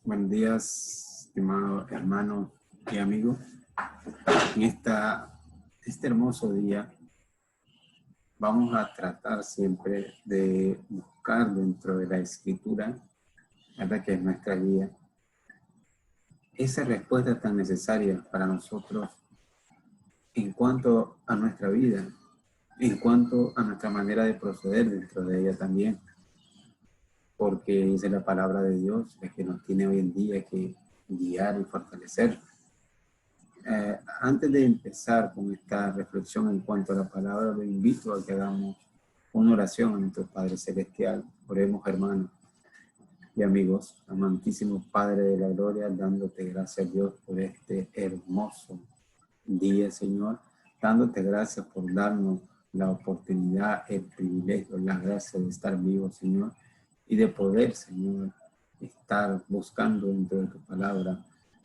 Buenos días, estimado hermano y amigo. En este hermoso día vamos a tratar siempre de buscar dentro de la Escritura, ¿verdad?, que es nuestra guía, esa respuesta tan necesaria para nosotros en cuanto a nuestra vida, en cuanto a nuestra manera de proceder dentro de ella también. Porque es la palabra de Dios la que nos tiene hoy en día que guiar y fortalecer. Antes de empezar con esta reflexión en cuanto a la palabra, lo invito a que hagamos una oración a nuestro Padre Celestial. Oremos, hermanos y amigos. Amantísimo Padre de la Gloria, dándote gracias, Dios, por este hermoso día, Señor. Dándote gracias por darnos la oportunidad, el privilegio, la gracia de estar vivos, Señor. Y de poder, Señor, estar buscando dentro de tu palabra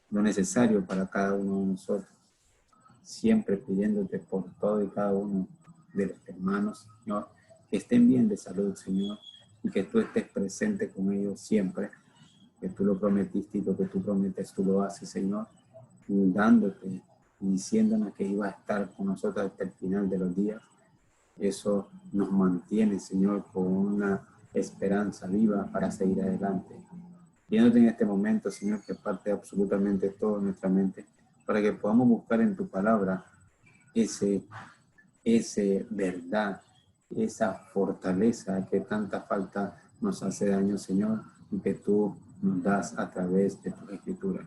lo necesario para cada uno de nosotros. Siempre pidiéndote por todo y cada uno de los hermanos, Señor, que estén bien de salud, Señor, y que tú estés presente con ellos siempre, que tú lo prometiste y lo que tú prometes, tú lo haces, Señor, dándote y diciéndonos que ibas a estar con nosotros hasta el final de los días. Eso nos mantiene, Señor, con una esperanza viva para seguir adelante. Pidiéndote en este momento, Señor, que parte absolutamente todo en nuestra mente, para que podamos buscar en tu palabra ese verdad, esa fortaleza que tanta falta nos hace daño, Señor, y que tú nos das a través de tu escritura.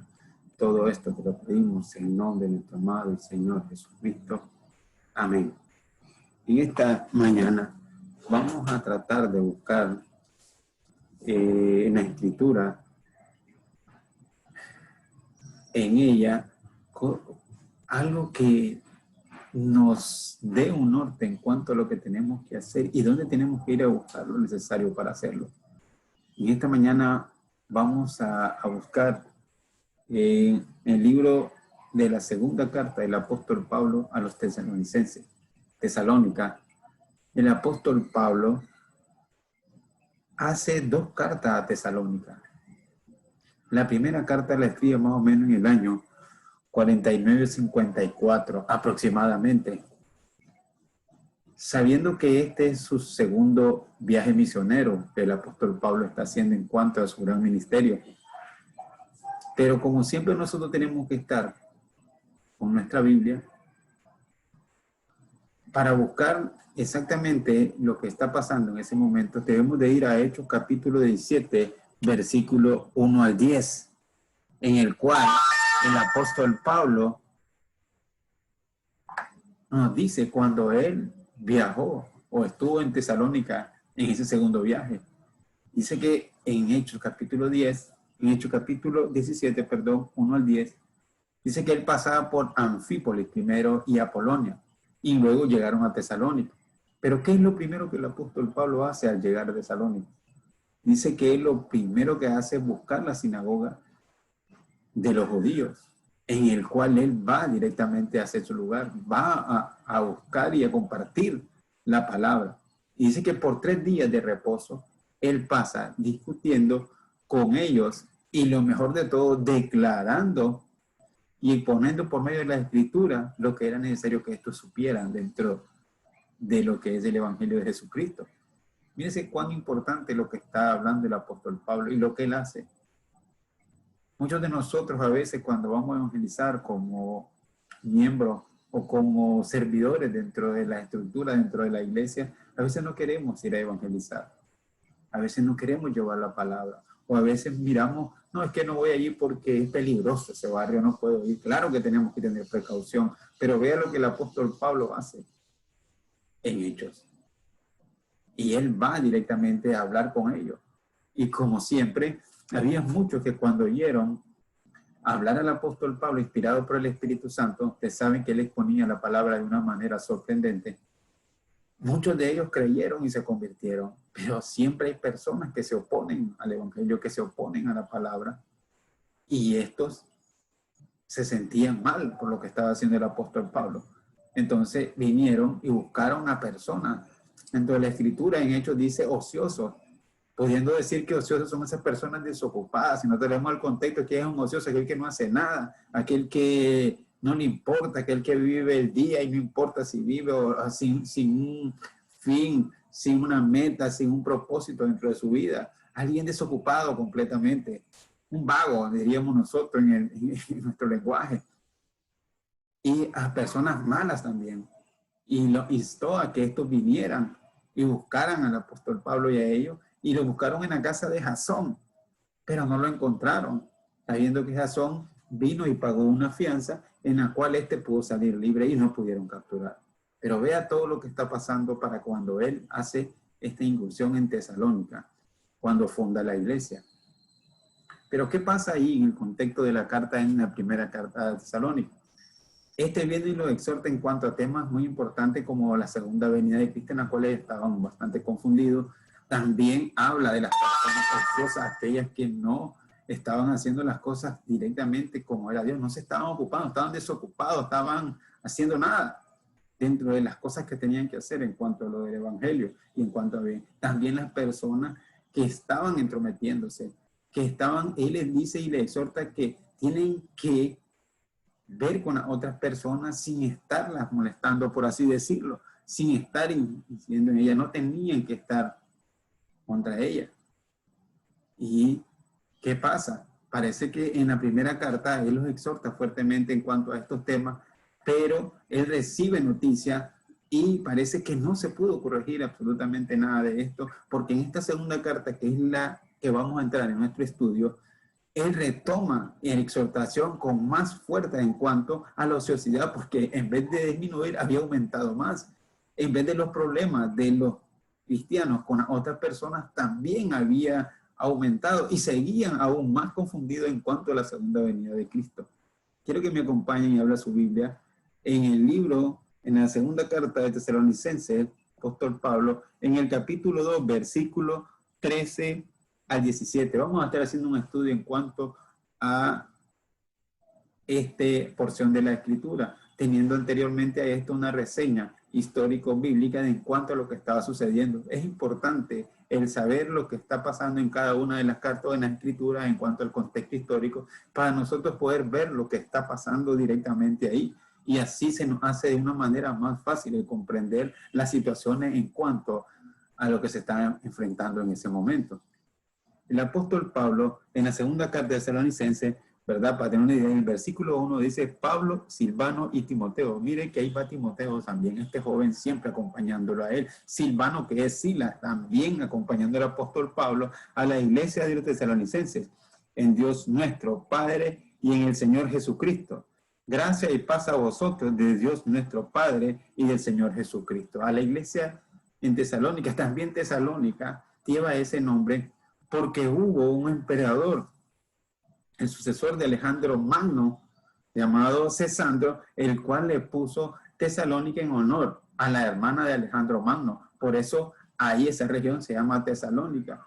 Todo esto te lo pedimos en nombre de nuestro amado y Señor Jesucristo. Amén. En esta mañana vamos a tratar de buscar en la escritura, en ella, algo que nos dé un norte en cuanto a lo que tenemos que hacer y dónde tenemos que ir a buscar lo necesario para hacerlo. En esta mañana vamos a buscar el libro de la segunda carta del apóstol Pablo a los tesalonicenses, Tesalónica. El apóstol Pablo hace 2 cartas a Tesalónica. La primera carta la escribe más o menos en el año 49-54 aproximadamente, sabiendo que este es su segundo viaje misionero que el apóstol Pablo está haciendo en cuanto a su gran ministerio. Pero como siempre nosotros tenemos que estar con nuestra Biblia para buscar exactamente lo que está pasando en ese momento. Debemos de ir a Hechos capítulo 17, versículo 1 al 10, en el cual el apóstol Pablo nos dice cuando él viajó o estuvo en Tesalónica en ese segundo viaje. Dice que en Hechos capítulo 10, en Hechos capítulo 17, perdón, 1 al 10, dice que él pasaba por Anfípolis primero y Apolonia, y luego llegaron a Tesalónica. Pero ¿qué es lo primero que el apóstol Pablo hace al llegar a Tesalónica? Dice que él lo primero que hace es buscar la sinagoga de los judíos, en el cual él va directamente hacia su lugar, va a buscar y a compartir la palabra. Y dice que por 3 días de reposo, él pasa discutiendo con ellos y lo mejor de todo, declarando y poniendo por medio de la escritura lo que era necesario que estos supieran dentro de lo que es el Evangelio de Jesucristo. Mírense cuán importante lo que está hablando el apóstol Pablo y lo que él hace. Muchos de nosotros a veces cuando vamos a evangelizar como miembros o como servidores dentro de la estructura, dentro de la iglesia, a veces no queremos ir a evangelizar. A veces no queremos llevar la palabra. O a veces miramos, no, es que no voy allí porque es peligroso ese barrio, no puedo ir. Claro que tenemos que tener precaución, pero vea lo que el apóstol Pablo hace en Hechos. Y él va directamente a hablar con ellos. Y como siempre, había muchos que cuando oyeron hablar al apóstol Pablo, inspirado por el Espíritu Santo, ustedes saben que él exponía la palabra de una manera sorprendente. Muchos de ellos creyeron y se convirtieron, pero siempre hay personas que se oponen al Evangelio, que se oponen a la palabra, y estos se sentían mal por lo que estaba haciendo el apóstol Pablo. Entonces vinieron y buscaron a personas. Entonces la escritura en Hechos dice ociosos, pudiendo decir que ociosos son esas personas desocupadas. Si no tenemos el contexto, que es un ocioso, aquel que no hace nada, aquel que no le importa, aquel que vive el día y no importa si vive o sin un fin, sin una meta, sin un propósito dentro de su vida. Alguien desocupado completamente, un vago, diríamos nosotros en nuestro lenguaje. Y a personas malas también. Y lo instó a que estos vinieran y buscaran al apóstol Pablo y a ellos, y lo buscaron en la casa de Jasón, pero no lo encontraron, sabiendo que Jasón vino y pagó una fianza en la cual éste pudo salir libre y no pudieron capturar. Pero vea todo lo que está pasando para cuando él hace esta incursión en Tesalónica, cuando funda la iglesia. Pero ¿qué pasa ahí en el contexto de la carta, en la primera carta de Tesalónica? Este viene y lo exhorta en cuanto a temas muy importantes como la segunda venida de Cristo, en la cual estaban bastante confundidos. También habla de las personas ociosas, aquellas que no estaban haciendo las cosas directamente como era Dios, no se estaban ocupando, estaban desocupados, estaban haciendo nada dentro de las cosas que tenían que hacer en cuanto a lo del evangelio y en cuanto a bien. También las personas que estaban entrometiéndose, que estaban, él les dice y les exhorta que tienen que ver con las otras personas sin estarlas molestando, por así decirlo, sin estar incidiendo en ellas, no tenían que estar contra ella. ¿Y qué pasa? Parece que en la primera carta él los exhorta fuertemente en cuanto a estos temas, pero él recibe noticia y parece que no se pudo corregir absolutamente nada de esto, porque en esta segunda carta, que es la que vamos a entrar en nuestro estudio, él retoma en exhortación con más fuerza en cuanto a la ociosidad, porque en vez de disminuir, había aumentado más. En vez de los problemas de los cristianos con otras personas, también había aumentado y seguían aún más confundidos en cuanto a la segunda venida de Cristo. Quiero que me acompañen y abra su Biblia en el libro, en la segunda carta de Tesalonicenses, apóstol Pablo, en el capítulo 2, versículo 13 al 17. Vamos a estar haciendo un estudio en cuanto a esta porción de la Escritura, teniendo anteriormente a esto una reseña histórico-bíblica en cuanto a lo que estaba sucediendo. Es importante el saber lo que está pasando en cada una de las cartas de la Escritura en cuanto al contexto histórico, para nosotros poder ver lo que está pasando directamente ahí. Y así se nos hace de una manera más fácil el comprender las situaciones en cuanto a lo que se está enfrentando en ese momento. El apóstol Pablo, en la segunda carta de Tesalonicenses, ¿verdad? Para tener una idea, en el versículo 1 dice Pablo, Silvano y Timoteo. Mire que ahí va Timoteo también, este joven siempre acompañándolo a él. Silvano, que es Silas, también acompañando al apóstol Pablo a la iglesia de los tesalonicenses, en Dios nuestro Padre y en el Señor Jesucristo. Gracia y paz a vosotros de Dios nuestro Padre y del Señor Jesucristo. A la iglesia en Tesalónica, también Tesalónica, lleva ese nombre porque hubo un emperador, el sucesor de Alejandro Magno, llamado Cesandro, el cual le puso Tesalónica en honor a la hermana de Alejandro Magno. Por eso ahí esa región se llama Tesalónica,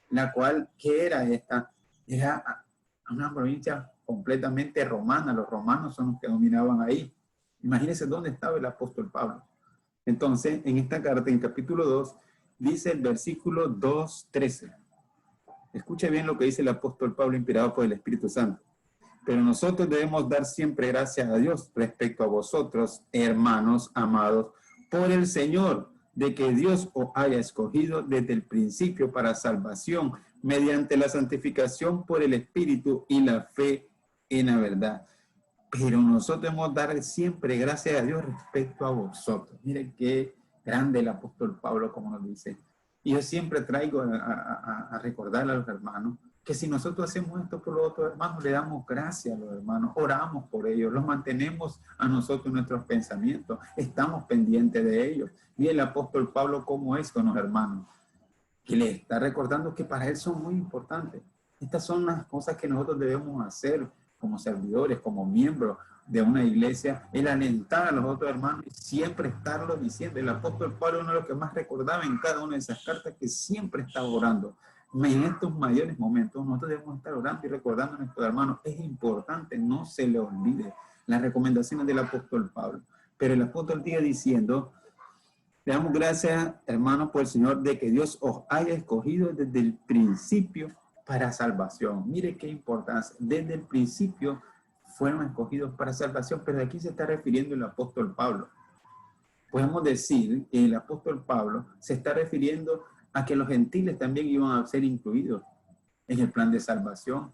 la cual, ¿qué era esta? Era una provincia completamente romana. Los romanos son los que dominaban ahí. Imagínense dónde estaba el apóstol Pablo. Entonces, en esta carta, en capítulo 2, dice el versículo 2:13. Escuche bien lo que dice el apóstol Pablo, inspirado por el Espíritu Santo. Pero nosotros debemos dar siempre gracias a Dios respecto a vosotros, hermanos amados, por el Señor, de que Dios os haya escogido desde el principio para salvación, mediante la santificación por el Espíritu y la fe en la verdad. Pero nosotros debemos dar siempre gracias a Dios respecto a vosotros. Miren qué grande el apóstol Pablo, como nos dice. Y yo siempre traigo a recordarle a los hermanos que si nosotros hacemos esto por los otros hermanos, le damos gracias a los hermanos, oramos por ellos, los mantenemos a nosotros en nuestros pensamientos, estamos pendientes de ellos. Y el apóstol Pablo, ¿cómo es con los hermanos? Que le está recordando que para él son muy importantes. Estas son las cosas que nosotros debemos hacer como servidores, como miembros de una iglesia, el alentar a los otros hermanos y siempre estarlo diciendo. El apóstol Pablo, uno de los que más recordaba en cada una de esas cartas, que siempre estaba orando. En estos mayores momentos nosotros debemos estar orando y recordando a nuestros hermanos. Es importante, no se le olvide las recomendaciones del apóstol Pablo. Pero el apóstol sigue diciendo, Le damos gracias, hermanos, por el Señor, de que Dios os haya escogido desde el principio para salvación. Mire qué importancia. Desde el principio fueron escogidos para salvación, pero aquí se está refiriendo el apóstol Pablo. Podemos decir que el apóstol Pablo se está refiriendo a que los gentiles también iban a ser incluidos en el plan de salvación,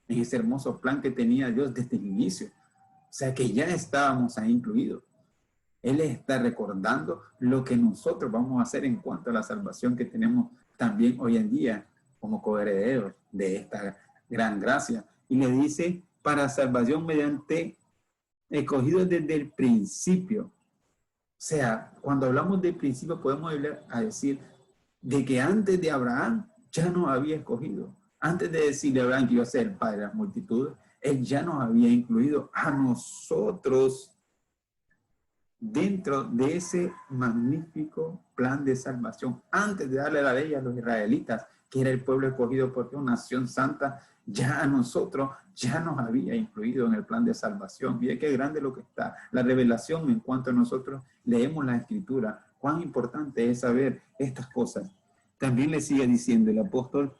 en ese hermoso plan que tenía Dios desde el inicio. O sea que ya estábamos ahí incluidos. Él está recordando lo que nosotros vamos a hacer en cuanto a la salvación que tenemos también hoy en día como coherederos de esta gran gracia. Y le dice, para salvación mediante escogidos desde el principio. O sea, cuando hablamos del principio podemos ir a decir de que antes de Abraham ya nos había escogido. Antes de decirle a Abraham que iba a ser el padre de las multitudes, él ya nos había incluido a nosotros dentro de ese magnífico plan de salvación. Antes de darle la ley a los israelitas, que era el pueblo escogido por Dios, nación santa, ya a nosotros ya nos había incluido en el plan de salvación. Mire qué grande lo que está. La revelación en cuanto a nosotros leemos la Escritura. Cuán importante es saber estas cosas. También le sigue diciendo el apóstol,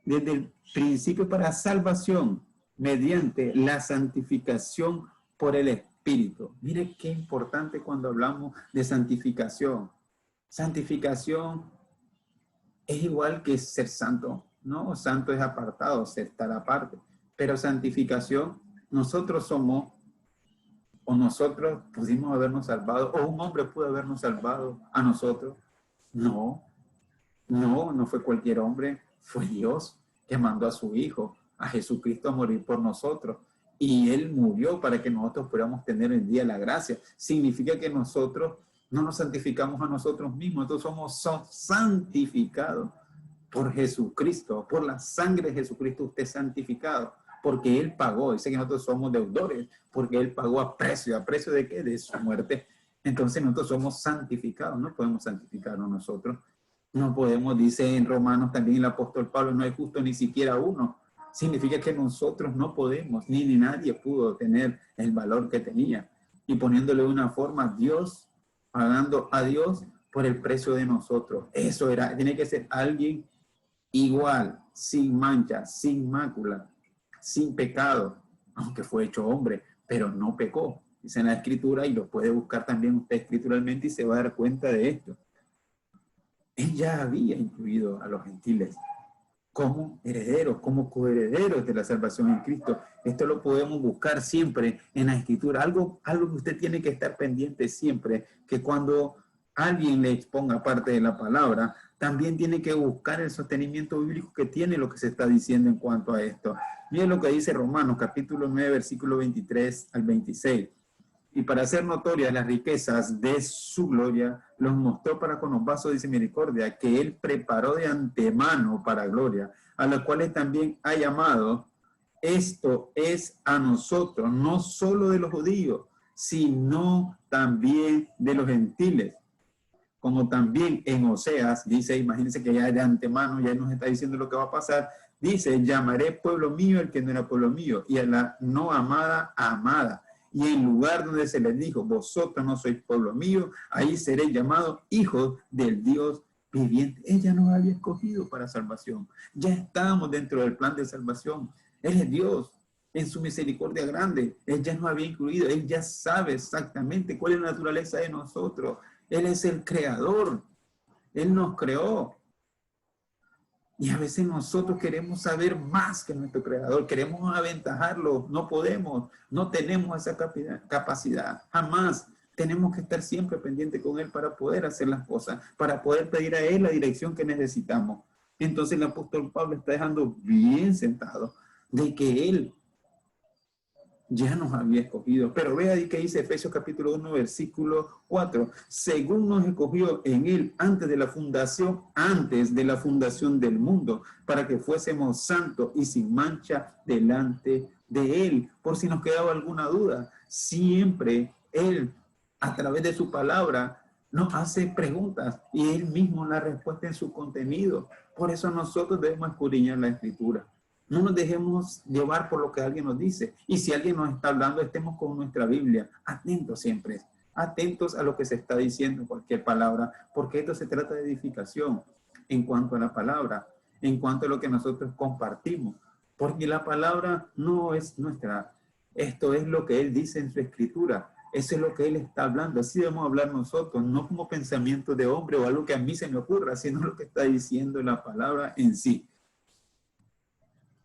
desde el principio para salvación, mediante la santificación por el Espíritu. Mire qué importante cuando hablamos de santificación. Santificación es igual que ser santo, ¿no? Santo es apartado, ser estar aparte. Pero santificación, nosotros somos, o nosotros pudimos habernos salvado, o un hombre pudo habernos salvado a nosotros. No fue cualquier hombre, fue Dios que mandó a su Hijo, a Jesucristo, a morir por nosotros. Y Él murió para que nosotros pudiéramos tener hoy en día la gracia. Significa que nosotros no nos santificamos a nosotros mismos, nosotros somos santificados por Jesucristo, por la sangre de Jesucristo usted es santificado, porque Él pagó. Dice que nosotros somos deudores, porque Él pagó a precio de qué? De su muerte. Entonces nosotros somos santificados, no podemos santificarnos nosotros. No podemos, dice en Romanos también el apóstol Pablo, no hay justo ni siquiera uno. Significa que nosotros no podemos, ni nadie pudo tener el valor que tenía. Y poniéndole una forma, Dios, pagando a Dios por el precio de nosotros. Eso era, tiene que ser alguien igual, sin mancha, sin mácula, sin pecado, aunque fue hecho hombre, pero no pecó. Dice en la Escritura, y lo puede buscar también usted escrituralmente y se va a dar cuenta de esto. Él ya había incluido a los gentiles como herederos, como coherederos de la salvación en Cristo. Esto lo podemos buscar siempre en la Escritura. Algo que usted tiene que estar pendiente siempre, que cuando alguien le exponga parte de la palabra, también tiene que buscar el sostenimiento bíblico que tiene lo que se está diciendo en cuanto a esto. Miren lo que dice Romanos, capítulo 9, versículo 23 al 26. Y para hacer notorias las riquezas de su gloria, los mostró para con los vasos de misericordia que Él preparó de antemano para gloria, a los cuales también ha llamado. Esto es a nosotros, no solo de los judíos, sino también de los gentiles. Como también en Oseas, dice, imagínense que ya de antemano ya nos está diciendo lo que va a pasar, dice, llamaré pueblo mío el que no era pueblo mío, y a la no amada, amada. Y en lugar donde se les dijo, vosotros no sois pueblo mío, ahí seréis llamados hijos del Dios viviente. Ella nos había escogido para salvación. Ya estamos dentro del plan de salvación. Él es Dios en su misericordia grande. Él ya nos había incluido. Él ya sabe exactamente cuál es la naturaleza de nosotros. Él es el creador. Él nos creó. Y a veces nosotros queremos saber más que nuestro creador, queremos aventajarlo, no podemos, no tenemos esa capacidad, jamás. Tenemos que estar siempre pendientes con Él para poder hacer las cosas, para poder pedir a Él la dirección que necesitamos. Entonces el apóstol Pablo está dejando bien sentado de que Él ya nos había escogido. Pero vea ahí que dice Efesios capítulo 1, versículo 4. Según nos escogió en Él antes de la fundación del mundo, para que fuésemos santos y sin mancha delante de Él. Por si nos quedaba alguna duda, siempre Él, a través de su palabra, nos hace preguntas y Él mismo la respuesta en su contenido. Por eso nosotros debemos escudriñar la Escritura. No nos dejemos llevar por lo que alguien nos dice. Y si alguien nos está hablando, estemos con nuestra Biblia, atentos siempre. atentos a lo que se está diciendo, cualquier palabra, porque esto se trata de edificación en cuanto a la palabra, en cuanto a lo que nosotros compartimos, porque la palabra no es nuestra, esto es lo que Él dice en su escritura, eso es lo que Él está hablando, así debemos hablar nosotros, no como pensamiento de hombre o algo que a mí se me ocurra, sino lo que está diciendo la palabra en sí.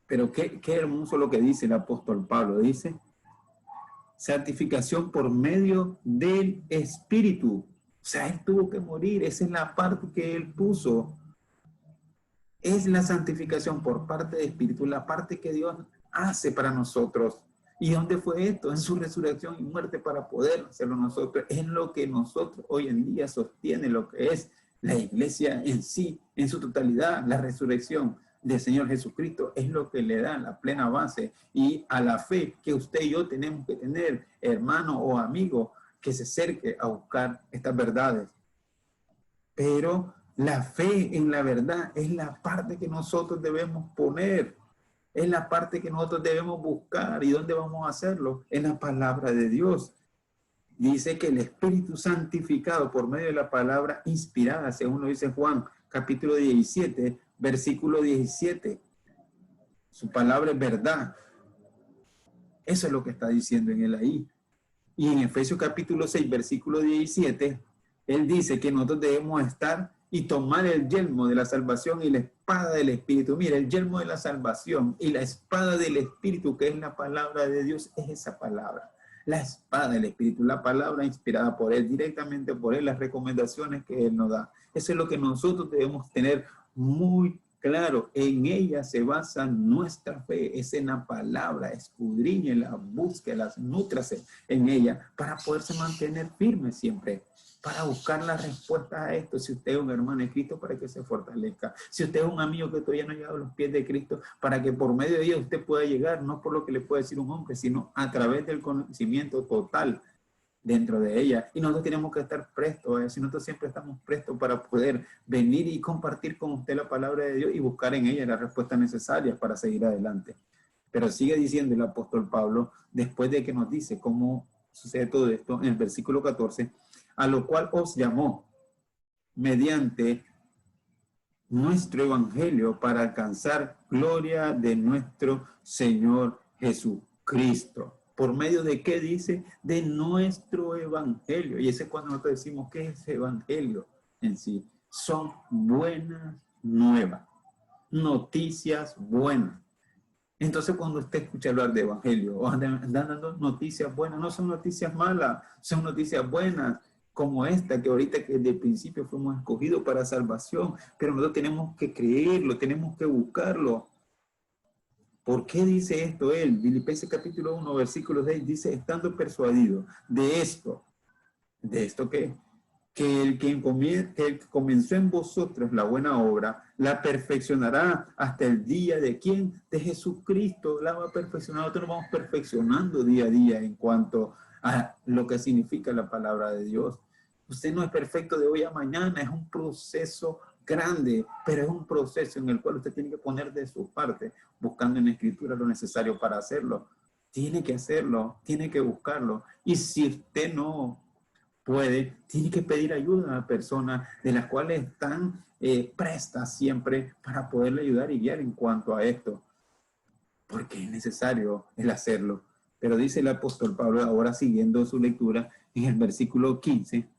Pero qué hermoso lo que dice el apóstol Pablo, dice, santificación por medio del Espíritu. O sea, Él tuvo que morir, esa es la parte que Él puso. Es la santificación por parte del Espíritu, la parte que Dios hace para nosotros. ¿Y dónde fue esto? En su resurrección y muerte para poder hacerlo nosotros. Es lo que nosotros hoy en día sostiene lo que es la iglesia en sí, en su totalidad, la resurrección del Señor Jesucristo es lo que le da la plena base y a la fe que usted y yo tenemos que tener, hermano o amigo, que se acerque a buscar estas verdades. Pero la fe en la verdad es la parte que nosotros debemos poner, es la parte que nosotros debemos buscar. ¿Y dónde vamos a hacerlo? En la palabra de Dios. Dice que el Espíritu santificado por medio de la palabra inspirada, según lo dice Juan, capítulo 17, versículo 17. Su palabra es verdad. Eso es lo que está diciendo en él ahí. Y en Efesios capítulo 6, versículo 17, él dice que nosotros debemos estar y tomar el yelmo de la salvación y la espada del Espíritu. Mira, el yelmo de la salvación y la espada del Espíritu, que es la palabra de Dios, es esa palabra. La espada del Espíritu, la palabra inspirada por Él, directamente por Él, las recomendaciones que Él nos da. Eso es lo que nosotros debemos tener muy claro. En ella se basa nuestra fe, es en la palabra, escudriñela, búsquela, nútrase en ella para poderse mantener firme siempre, para buscar la respuesta a esto. Si usted es un hermano de Cristo, para que se fortalezca. Si usted es un amigo que todavía no ha llegado a los pies de Cristo, para que por medio de ella usted pueda llegar, no por lo que le puede decir un hombre, sino a través del conocimiento total dentro de ella. Y nosotros tenemos que estar prestos a eso. Nosotros siempre estamos prestos para poder venir y compartir con usted la palabra de Dios y buscar en ella las respuestas necesarias para seguir adelante. Pero sigue diciendo el apóstol Pablo, después de que nos dice cómo sucede todo esto, en el versículo 14, a lo cual os llamó mediante nuestro evangelio para alcanzar gloria de nuestro Señor Jesucristo. ¿Por medio de qué dice? De nuestro evangelio. Y ese es cuando nosotros decimos, ¿qué es evangelio en sí? Son buenas nuevas, noticias buenas. Entonces, cuando usted escucha hablar de evangelio o andan dando noticias buenas, no son noticias malas, son noticias buenas, como esta, que ahorita que desde el principio fuimos escogidos para salvación, pero nosotros tenemos que creerlo, tenemos que buscarlo. ¿Por qué dice esto él? Filipenses capítulo 1, versículo 6, dice, estando persuadido de esto que el que comenzó en vosotros la buena obra, la perfeccionará hasta el día de ¿quién? De Jesucristo, la va a perfeccionar. Nosotros nos vamos perfeccionando día a día en cuanto a lo que significa la palabra de Dios. Usted no es perfecto de hoy a mañana, es un proceso grande, pero es un proceso en el cual usted tiene que poner de su parte, buscando en la Escritura lo necesario para hacerlo. Tiene que hacerlo, tiene que buscarlo. Y si usted no puede, tiene que pedir ayuda a personas de las cuales están prestas siempre para poderle ayudar y guiar en cuanto a esto, porque es necesario el hacerlo. Pero dice el apóstol Pablo, ahora siguiendo su lectura, en el versículo 15,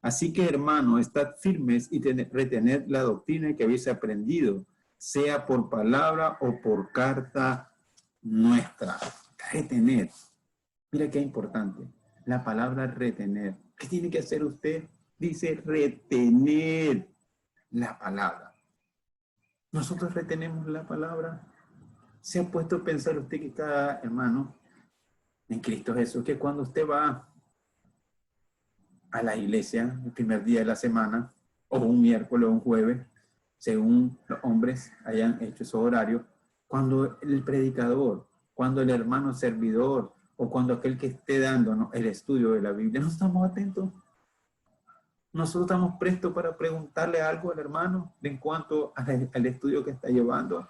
así que, hermanos, estad firmes y retened la doctrina que habéis aprendido, sea por palabra o por carta nuestra. Retener. Mira qué importante. La palabra retener. ¿Qué tiene que hacer usted? Dice retener la palabra. Nosotros retenemos la palabra. ¿Se ha puesto a pensar usted que cada hermano en Cristo Jesús, que cuando usted va a la iglesia el primer día de la semana, o un miércoles o un jueves, según los hombres hayan hecho esos horarios, cuando el predicador, cuando el hermano servidor, o cuando aquel que esté dándonos el estudio de la Biblia, no estamos atentos. Nosotros estamos prestos para preguntarle algo al hermano en cuanto al estudio que está llevando.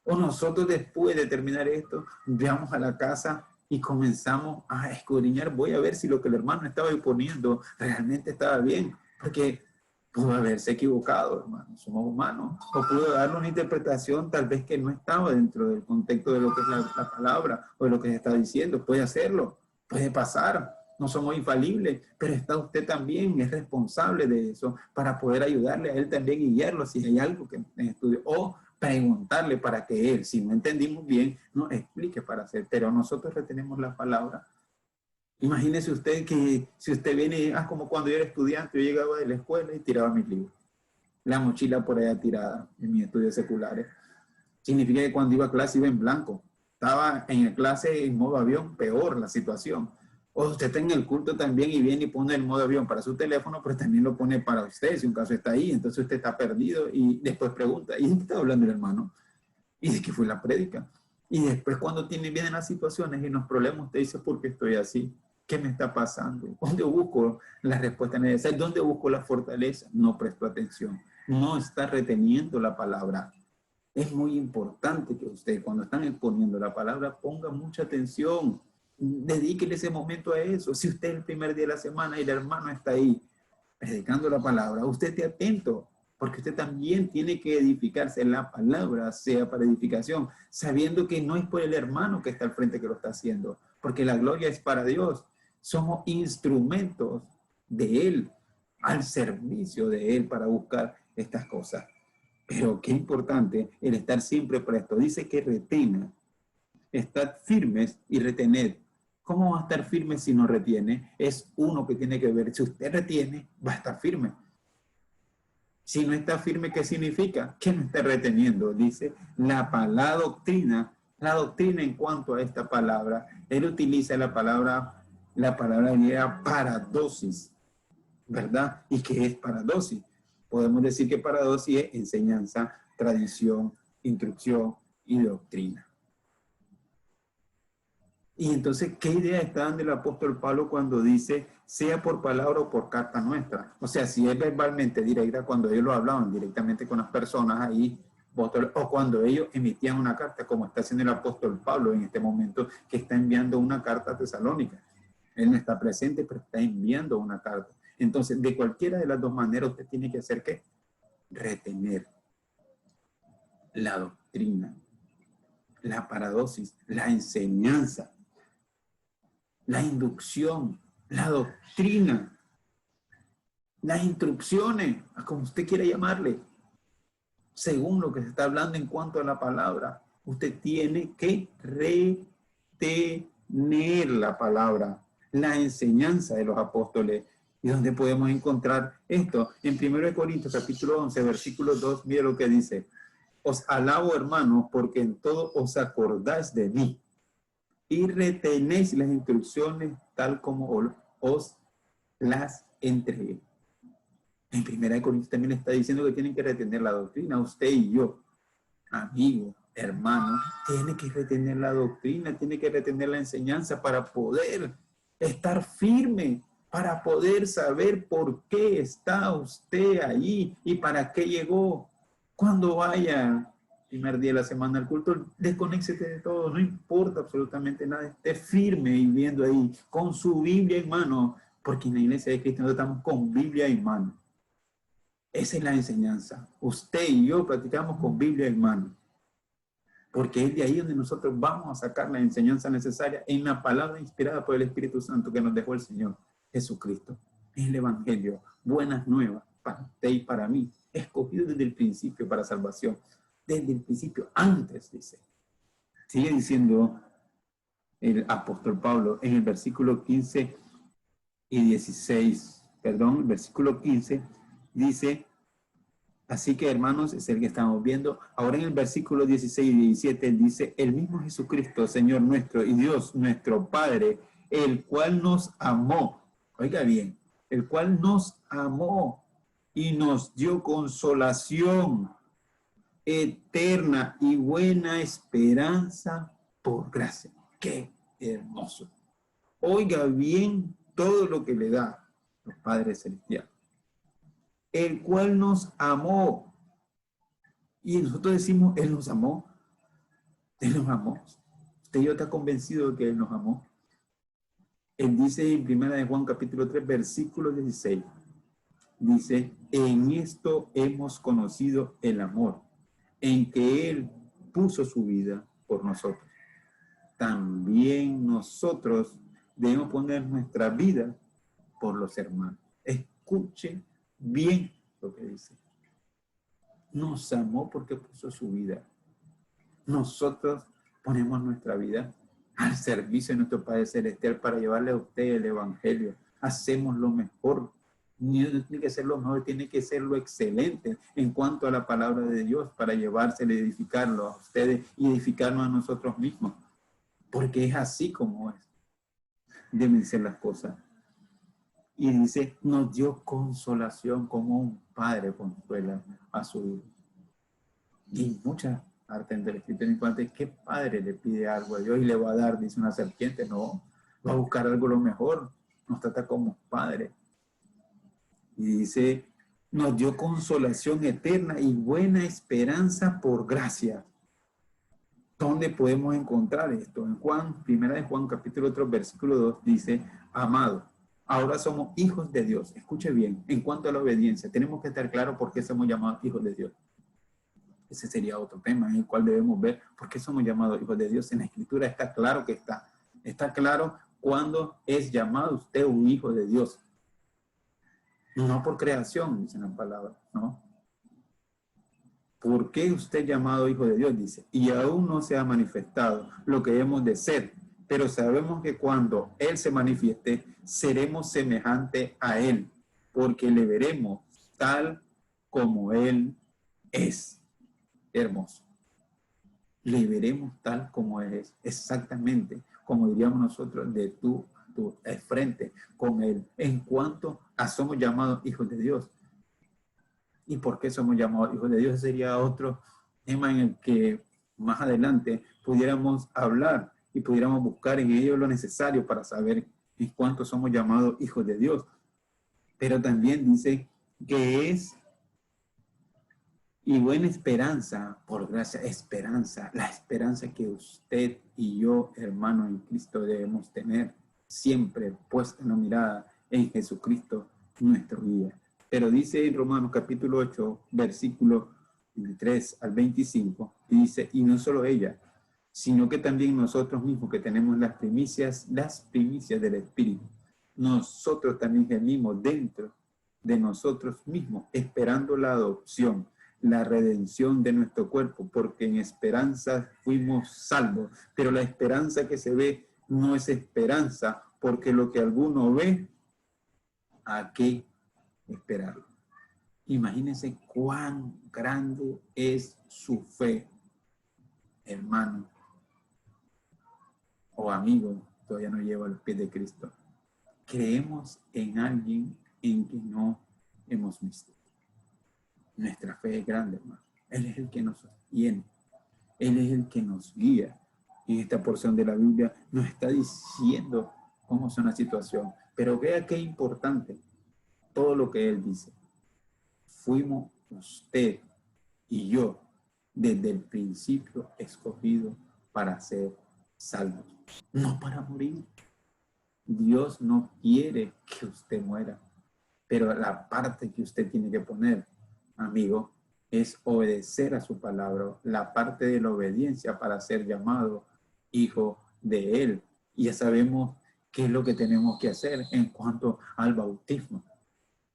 O nosotros después de terminar esto, vamos a la casa y comenzamos a escudriñar, voy a ver si lo que el hermano estaba imponiendo realmente estaba bien, porque pudo haberse equivocado, hermano, somos humanos, o pudo darle una interpretación tal vez que no estaba dentro del contexto de lo que es la palabra o de lo que se está diciendo, puede hacerlo, puede pasar, no somos infalibles, pero está usted también, es responsable de eso, para poder ayudarle a él también y guiarlo si hay algo que en estudio, o preguntarle para que él, si no entendimos bien, nos explique para hacer, pero nosotros retenemos la palabra. Imagínese usted que si usted viene, como cuando yo era estudiante, yo llegaba de la escuela y tiraba mis libros, la mochila por allá tirada en mis estudios seculares. Significa que cuando iba a clase iba en blanco, estaba en la clase en modo avión, peor la situación. O usted está en el culto también y viene y pone el modo avión para su teléfono, pero también lo pone para usted, si un caso está ahí, entonces usted está perdido y después pregunta, ¿y de qué está hablando el hermano? ¿Y de qué fue la prédica? Y después cuando vienen las situaciones y los problemas, usted dice, ¿por qué estoy así? ¿Qué me está pasando? ¿Dónde busco la respuesta necesaria? ¿Dónde busco la fortaleza? No presto atención. No está reteniendo la palabra. Es muy importante que usted, cuando están exponiendo la palabra, ponga mucha atención. Dedíquele ese momento a eso. Si usted el primer día de la semana y el hermano está ahí predicando la palabra, usted esté atento, porque usted también tiene que edificarse en la palabra, sea para edificación, sabiendo que no es por el hermano que está al frente que lo está haciendo, porque la gloria es para Dios. Somos instrumentos de Él, al servicio de Él para buscar estas cosas. Pero qué importante el estar siempre presto. Dice que retenga, estar firmes y retener. ¿Cómo va a estar firme si no retiene? Es uno que tiene que ver. Si usted retiene, va a estar firme. Si no está firme, ¿qué significa? Que no está reteniendo. Dice la doctrina en cuanto a esta palabra, él utiliza la palabra griega paradosis, ¿verdad? ¿Y qué es paradosis? Podemos decir que paradosis es enseñanza, tradición, instrucción y doctrina. Y entonces, ¿qué idea está dando el apóstol Pablo cuando dice, sea por palabra o por carta nuestra? O sea, si es verbalmente directa, cuando ellos lo hablaban directamente con las personas ahí, o cuando ellos emitían una carta, como está haciendo el apóstol Pablo en este momento, que está enviando una carta a Tesalónica. Él no está presente, pero está enviando una carta. Entonces, de cualquiera de las dos maneras, usted tiene que hacer ¿qué? Retener la doctrina, la paradosis, la enseñanza, la inducción, la doctrina, las instrucciones, como usted quiera llamarle, según lo que se está hablando en cuanto a la palabra. Usted tiene que retener la palabra, la enseñanza de los apóstoles. ¿Y dónde podemos encontrar esto? En 1 Corintios capítulo 11, versículo 2, mire lo que dice. Os alabo, hermanos, porque en todo os acordáis de mí y retenéis las instrucciones tal como os las entregué. En 1 Corintios también está diciendo que tienen que retener la doctrina. Usted y yo, amigo, hermano, tiene que retener la doctrina, tiene que retener la enseñanza para poder estar firme, para poder saber por qué está usted ahí y para qué llegó. Cuando vaya primer día de la semana al culto, desconéctese de todo, no importa absolutamente nada, esté firme y viendo ahí con su Biblia en mano, porque en la iglesia de Cristo nosotros estamos con Biblia en mano. Esa es la enseñanza. Usted y yo practicamos con Biblia en mano, porque es de ahí donde nosotros vamos a sacar la enseñanza necesaria en la palabra inspirada por el Espíritu Santo que nos dejó el Señor Jesucristo. Es el Evangelio, buenas nuevas para usted y para mí, escogido desde el principio para salvación. Desde el principio, antes, dice. Sigue diciendo el apóstol Pablo en el versículo 15 y 16, perdón, el versículo 15 dice, así que hermanos, es el que estamos viendo. Ahora en el versículo 16 y 17 dice, el mismo Jesucristo, Señor nuestro y Dios nuestro Padre, el cual nos amó, oiga bien, el cual nos amó y nos dio consolación eterna y buena esperanza por gracia. ¡Qué hermoso! Oiga bien todo lo que le da los Padres Celestiales. El cual nos amó. Y nosotros decimos, Él nos amó. Él nos amó. Usted y yo está convencido de que Él nos amó. Él dice en 1 Juan capítulo 3, versículo 16, dice, en esto hemos conocido el amor, en que Él puso su vida por nosotros. También nosotros debemos poner nuestra vida por los hermanos. Escuche bien lo que dice. Nos amó porque puso su vida. Nosotros ponemos nuestra vida al servicio de nuestro Padre Celestial para llevarle a usted el Evangelio. Hacemos lo mejor. No tiene que ser lo mejor, tiene que ser lo excelente en cuanto a la palabra de Dios para llevárselo y edificarlo a ustedes y edificarnos a nosotros mismos. Porque es así como es. Deben ser las cosas. Y dice, nos dio consolación como un padre consuela a su hijo. Y muchas partes del Escrito en cuanto a qué padre le pide algo a Dios y le va a dar, dice una serpiente, no, va a buscar algo lo mejor, nos trata como padre. Y dice, nos dio consolación eterna y buena esperanza por gracia. ¿Dónde podemos encontrar esto? En Juan, 1 Juan capítulo 3, versículo 2 dice, amado, ahora somos hijos de Dios. Escuche bien, en cuanto a la obediencia, tenemos que estar claros por qué somos llamados hijos de Dios. Ese sería otro tema en el cual debemos ver por qué somos llamados hijos de Dios. En la Escritura está claro que está. Está claro cuando es llamado usted un hijo de Dios. No por creación, dice la palabra, ¿no? ¿Por qué usted es llamado hijo de Dios? Dice, y aún no se ha manifestado lo que hemos de ser, pero sabemos que cuando Él se manifieste, seremos semejantes a Él, porque le veremos tal como Él es. Hermoso. Le veremos tal como Él es, exactamente, como diríamos nosotros, de tú frente con Él, en cuanto a somos llamados hijos de Dios. ¿Y por qué somos llamados hijos de Dios? Sería otro tema en el que más adelante pudiéramos hablar y pudiéramos buscar en ello lo necesario para saber en cuánto somos llamados hijos de Dios. Pero también dice que es y buena esperanza, por gracia, esperanza, la esperanza que usted y yo, hermano en Cristo, debemos tener siempre puesta en la mirada en Jesucristo, nuestro guía. Pero dice en Romanos capítulo 8, versículo 23 al 25, y dice, y no solo ella, sino que también nosotros mismos que tenemos las primicias del Espíritu, nosotros también gemimos dentro de nosotros mismos, esperando la adopción, la redención de nuestro cuerpo, porque en esperanza fuimos salvos. Pero la esperanza que se ve no es esperanza, porque lo que alguno ve, ¿a qué esperarlo? Imagínense cuán grande es su fe, hermano o amigo, todavía no lleva los pies de Cristo. Creemos en alguien en que no hemos visto. Nuestra fe es grande, hermano. Él es el que nos sostiene. Él es el que nos guía. En esta porción de la Biblia nos está diciendo cómo es una situación. Pero vea qué importante todo lo que Él dice. Fuimos usted y yo desde el principio escogidos para ser salvos, no para morir. Dios no quiere que usted muera, pero la parte que usted tiene que poner, amigo, es obedecer a su palabra, la parte de la obediencia para ser llamado hijo de Él. Y ya sabemos qué es lo que tenemos que hacer en cuanto al bautismo.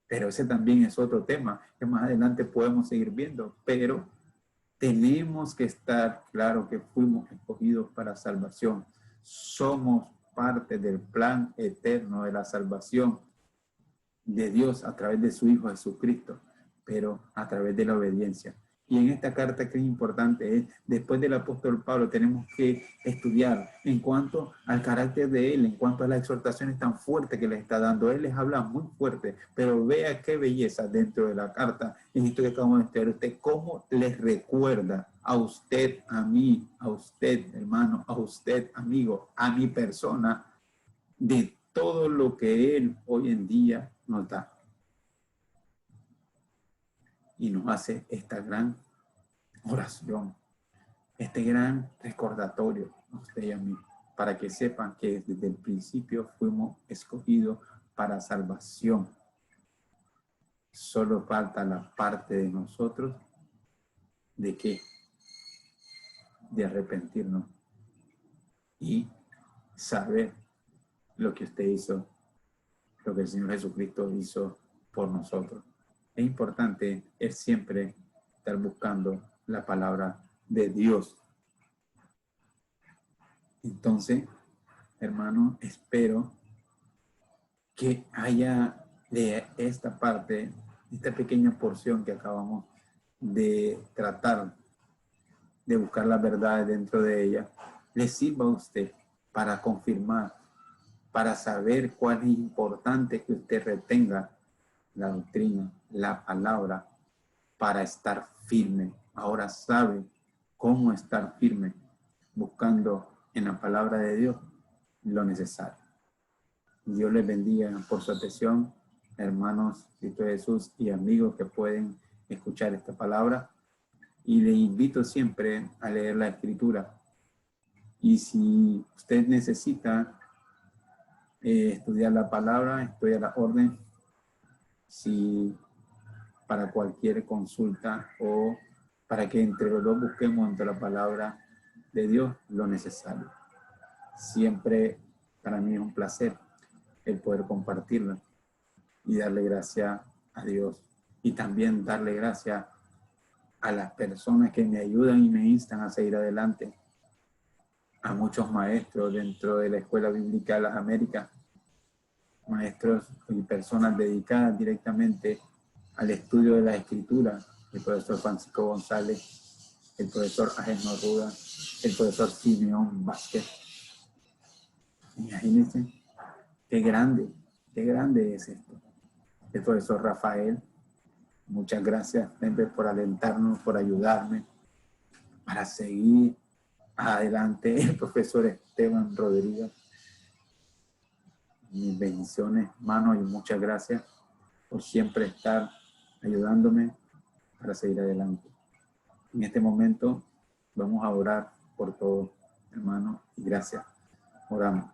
Pero ese también es otro tema que más adelante podemos seguir viendo. Pero tenemos que estar claro que fuimos escogidos para salvación. Somos parte del plan eterno de la salvación de Dios a través de su Hijo Jesucristo, pero a través de la obediencia. Y en esta carta que es importante es, después del apóstol Pablo, tenemos que estudiar en cuanto al carácter de él, en cuanto a las exhortaciones tan fuertes que les está dando. Él les habla muy fuerte, pero vea qué belleza dentro de la carta, en esto que acabamos de estudiar, usted cómo les recuerda a usted, a mí, a usted, hermano, a usted, amigo, a mi persona, de todo lo que él hoy en día nos da. Y nos hace esta gran oración, este gran recordatorio a usted y a mí, para que sepan que desde el principio fuimos escogidos para salvación. Solo falta la parte de nosotros de qué, de arrepentirnos y saber lo que usted hizo, lo que el Señor Jesucristo hizo por nosotros. Es importante, es siempre estar buscando la palabra de Dios. Entonces, hermano, espero que haya de esta parte, esta pequeña porción que acabamos de tratar, de buscar la verdad dentro de ella, le sirva a usted para confirmar, para saber cuál es importante que usted retenga la doctrina, la palabra, para estar firme. Ahora sabe cómo estar firme, buscando en la palabra de Dios lo necesario. Dios les bendiga por su atención, hermanos Cristo Jesús y amigos que pueden escuchar esta palabra. Y les invito siempre a leer la Escritura. Y si usted necesita estudiar la palabra, estoy a la orden. Si para cualquier consulta o para que entre los dos busquemos entre la palabra de Dios lo necesario. Siempre para mí es un placer el poder compartirla y darle gracias a Dios y también darle gracias a las personas que me ayudan y me instan a seguir adelante, a muchos maestros dentro de la Escuela Bíblica de las Américas, maestros y personas dedicadas directamente al estudio de la Escritura, el profesor Francisco González, el profesor Agenor Ruda, el profesor Simeón Vázquez. Imagínense qué grande es esto. El profesor Rafael, muchas gracias siempre por alentarnos, por ayudarme para seguir adelante. El profesor Esteban Rodríguez, mis bendiciones, hermano, y muchas gracias por siempre estar ayudándome para seguir adelante. En este momento vamos a orar por todo, hermano, y gracias. Oramos.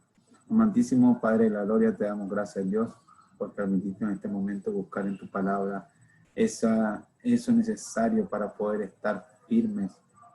Amantísimo Padre de la Gloria, te damos gracias, Dios, por permitirte en este momento buscar en tu palabra eso necesario para poder estar firmes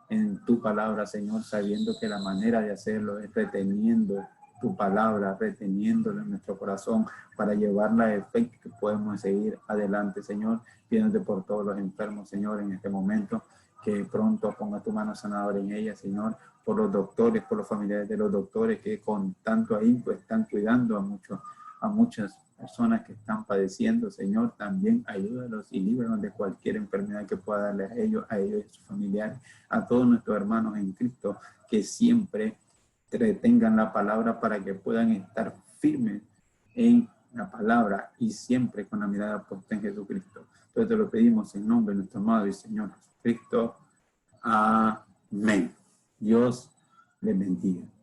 en tu palabra, Señor, sabiendo que la manera de hacerlo es reteniendo tu palabra, reteniéndola en nuestro corazón para llevarla a efecto que podemos seguir adelante, Señor, pidiéndote por todos los enfermos, Señor, en este momento, que pronto ponga tu mano sanadora en ella, Señor, por los doctores, por los familiares de los doctores que con tanto ahínco están cuidando a muchas personas que están padeciendo, Señor, también ayúdalos y líbranos de cualquier enfermedad que pueda darle a ellos y sus familiares, a todos nuestros hermanos en Cristo, que siempre retengan la palabra para que puedan estar firmes en la palabra y siempre con la mirada puesta en Jesucristo. Entonces te lo pedimos en nombre de nuestro amado y Señor Jesucristo. Amén. Dios les bendiga.